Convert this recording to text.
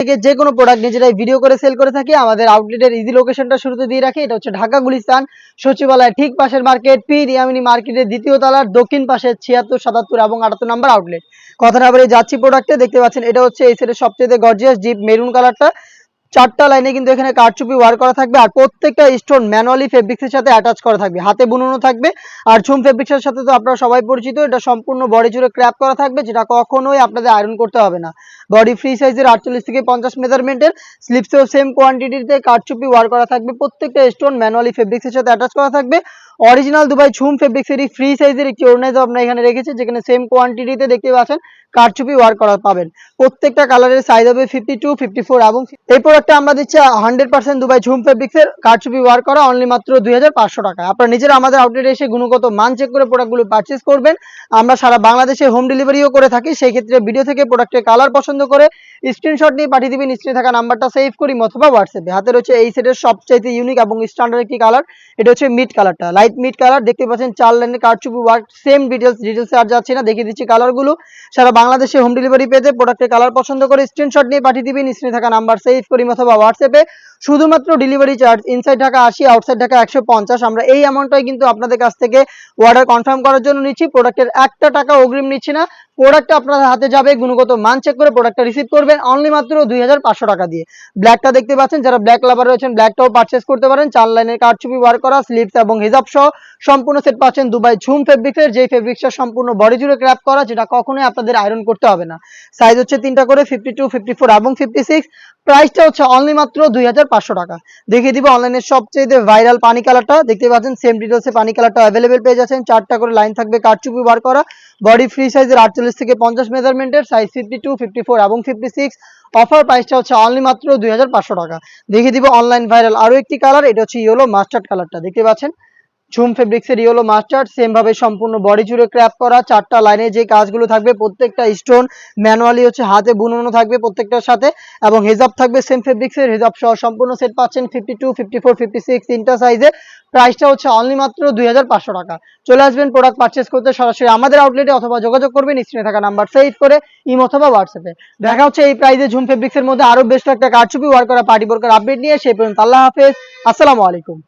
থেকে যে কোনো প্রোডাক্ট নিজেরাই ভিডিও করে সেল করে থাকি। আমাদের আউটলেটের ইজি লোকেশনটা শুরুতে দিয়ে রাখি, এটা হচ্ছে ঢাকা গুলিস্তান সচিবালয় ঠিক পাশের মার্কেট, পি রিয়ামিনী মার্কেটের দ্বিতীয় তলার দক্ষিণ পাশে 76, 77 এবং 78 নম্বর আউটলেট। কথা না বলে যাচ্ছি প্রোডাক্টে। দেখতে পাচ্ছেন এটা হচ্ছে এই সেটের সবচেয়ে গর্জিয়াস ডিপ মেরুন কালারটা। 4টা লাইনে কিন্তু এখানে কারচুপি ওয়ার্ক করা থাকবে, আর প্রত্যেকটা স্টোন ম্যানুয়ালি ফেব্রিক্সের সাথে অ্যাটাচ করা থাকবে, হাতে বুনানো থাকবে। আর ঝুম ফেব্রিক্সের সাথে তো আপনারা সবাই পরিচিত, এটা সম্পূর্ণ বডি জুড়ে ক্র্যাপ করা থাকবে, যেটা কখনোই আপনাদের আয়রন করতে হবে না। বডি ফ্রি সাইজের 48 থেকে 50 মেজারমেন্টের, স্লিপসেও সেম কোয়ান্টিটিতে কারচুপি ওয়ার্ক করা থাকবে, প্রত্যেকটা স্টোন ম্যানুয়ালি ফেব্রিক্সের সাথে অ্যাটাচ করা থাকবে। অরিজিনাল দুবাই ঝুম ফেব্রিক্সেরই ফ্রি সাইজের একটি ওড়নাইজ আমরা এখানে রেখেছি, যেখানে সেম কোয়ান্টিটিতে দেখতে পাচ্ছেন কারচুপি ওয়ার্ক করা পাবেন। প্রত্যেকটা কালারের সাইজ হবে 52, 54 এবং এই প্রোডাক্টটা আমরা দিচ্ছি 100% দুবাই ঝুম ফেব্রিক্সের কারচুপি ওয়ার্ক করা, অনলি মাত্র 2500 টাকা। আপনারা নিজেরা আমাদের আউটলেটে এসে গুণগত মান চেক করে প্রোডাক্টগুলো পারচেজ করবেন। আমরা সারা বাংলাদেশে হোম ডেলিভারিও করে থাকি। সেই ক্ষেত্রে ভিডিও থেকে প্রোডাক্টের কালার পছন্দ করে স্ক্রিনশট নিয়ে পাঠিয়ে দিবেন স্ক্রিনে থাকা নাম্বারটা সেভ করি অথবা হোয়াটসঅ্যাপে। হাতে রয়েছে এই সেটের সবচাইতে ইউনিক এবং স্ট্যান্ডার্ড একটি কালার, এটা হচ্ছে মিড কালারটা, লাইট মিড কালার। দেখতে পাচ্ছেন 4 লাইনের কারচুপি ওয়ার্ক, সেম ডিটেলসে আর যাচ্ছে না, দেখিয়ে দিচ্ছি কালারগুলো। সারা বাংলাদেশে হোম ডেলিভারি পেতে প্রোডাক্টের কালার পছন্দ করে স্ক্রিনশট নিয়ে পাঠিয়ে দিবেন স্ক্রিনে থাকা নাম্বার সেভ করি অথবা হোয়াটসঅ্যাপে। শুধুমাত্র delivery charge inside Dhaka 80, outside Dhaka 150। আমরা এই অ্যামাউন্টটাই কিন্তু আপনাদের কাছ থেকে অর্ডার কনফার্ম করার জন্য নিচ্ছি, প্রোডাক্টের 1 টাকা অগ্রিম নিচ্ছি না। প্রোডাক্টটা আপনাদের হাতে যাবে, গুণগত মান চেক করে প্রোডাক্টটা রিসিভ করবেন অনলি মাত্র 2500 টাকা দিয়ে। ব্ল্যাকটা দেখতে পাচ্ছেন, যারা ব্ল্যাক লাভার রয়েছেন ব্ল্যাকটাও পারচেস করতে পারেন। 4 লাইনের কারচুপি ওয়ার্ক করা, স্লিভস এবং হিজাব সহ সম্পূর্ণ সেট পাচ্ছেন দুবাই ঝুম ফেব্রিক্সের, যেই ফেব্রিক্সটা সম্পূর্ণ বডি জুড়ে ক্র্যাপ করা, যেটা কখনোই আপনাদের আয়রন করতে হবে না। সাইজ হচ্ছে 3টা করে, 52, 54 এবং 56। প্রাইসটা হচ্ছে অনলি মাত্র 2500 টাকা। দেখিয়ে দিব অনলাইনে সবচেয়ে ভাইরাল পানি কালারটা। দেখতে পাচ্ছেন সেম ডিটেলসে পানি কালারটা অ্যাভেলেবেল পেয়ে যাচ্ছেন। 4টা করে লাইন থাকবে কারচুপি ওয়ার্ক করা, বডি ফ্রি সাইজের 48 থেকে 50 মেজারমেন্টের, সাইজ 52, 54 এবং 56। অফার প্রাইসটা হচ্ছে অনলি মাত্র 2500 টাকা। দেখিয়ে দিব অনলাইন ভাইরাল আরো একটি কালার, এটা হচ্ছে ইয়েলো মাস্টার্ড কালারটা। দেখতে পাচ্ছেন ঝুম ফেব্রিক্সের ইয়েলো মাস্টার্ড, সেম ভাবে সম্পূর্ণ বডি জুড়ে ক্র্যাপ করা। 4টা লাইনে যে কাজগুলো থাকবে, প্রত্যেকটা স্টোন ম্যানুয়ালি হচ্ছে হাতে বুনানো থাকবে প্রত্যেকটার সাথে, এবং হিজাব থাকবে সেম ফেব্রিক্সের, হিজাব সহ সম্পূর্ণ সেট পাচ্ছেন 52, 54, 56 তিনটা সাইজে। প্রাইসটা হচ্ছে অনলি মাত্র 2500 টাকা। চলে আসবেন প্রোডাক্ট পারচেস করতে সরাসরি আমাদের আউটলেটে, অথবা যোগাযোগ করবেন স্ক্রিনে থাকা নাম্বার সেভ করে ইমো অথবা হোয়াটসঅ্যাপে। দেখা হচ্ছে এই প্রাইসে ঝুম ফেব্রিক্সের মধ্যে আরো বেস্ট একটা কারচুপি ওয়ার্ক করা পার্টি বোরকার আপডেট নিয়ে। সেই পর্যন্ত আল্লাহ হাফেজ, আসসালামু আলাইকুম।